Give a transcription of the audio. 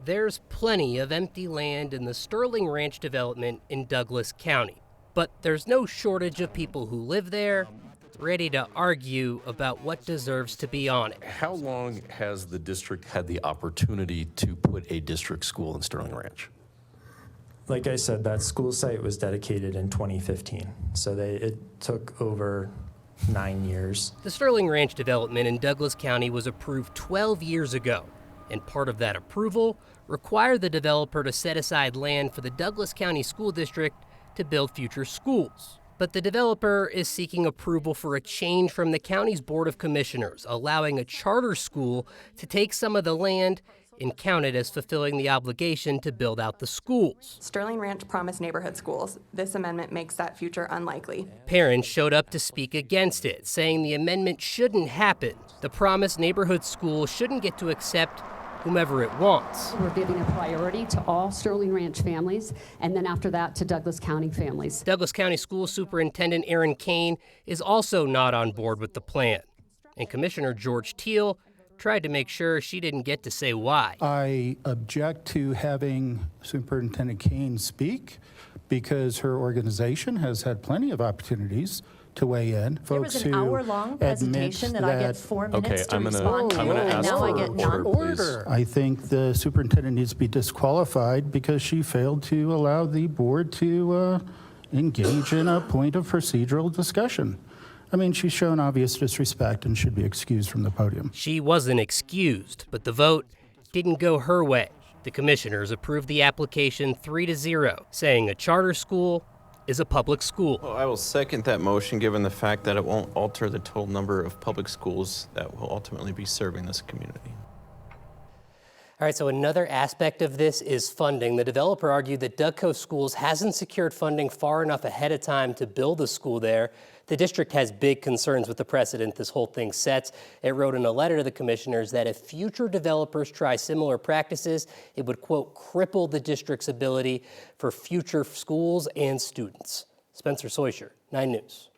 There's plenty of empty land in the Sterling Ranch development in Douglas County, but there's no shortage of people who live there, ready to argue about what deserves to be on it. How long has the district had the opportunity to put a district school in Sterling Ranch? Like I said, that school site was dedicated in 2015, so it took over 9 years. The Sterling Ranch development in Douglas County was approved 12 years ago, and part of that approval required the developer to set aside land for the Douglas County School District to build future schools. But the developer is seeking approval for a change from the county's Board of Commissioners, allowing a charter school to take some of the land and count it as fulfilling the obligation to build out the schools. Sterling Ranch promised neighborhood schools. This amendment makes that future unlikely. Parents showed up to speak against it, saying the amendment shouldn't happen. The promised neighborhood school shouldn't get to accept whomever it wants. We're giving a priority to all Sterling Ranch families, and then after that to Douglas County families. Douglas County School Superintendent Aaron Kane is also not on board with the plan. And Commissioner George Teal tried to make sure she didn't get to say why. I object to having Superintendent Kane speak because her organization has had plenty of opportunities to weigh in. There was an hour-long presentation that I get 4 minutes to respond to, and now I get none. Order. I think the superintendent needs to be disqualified because she failed to allow the board to engage in a point of procedural discussion. I mean, she's shown obvious disrespect and should be excused from the podium. She wasn't excused, but the vote didn't go her way. The commissioners approved the application 3-0, saying a charter school is a public school. Well, I will second that motion given the fact that it won't alter the total number of public schools that will ultimately be serving this community. All right, so another aspect of this is funding. The developer argued that Dougco Schools hasn't secured funding far enough ahead of time to build a school there. The district has big concerns with the precedent this whole thing sets. It wrote in a letter to the commissioners that if future developers try similar practices, it would, quote, cripple the district's ability for future schools and students. Spencer Soisher, 9 News.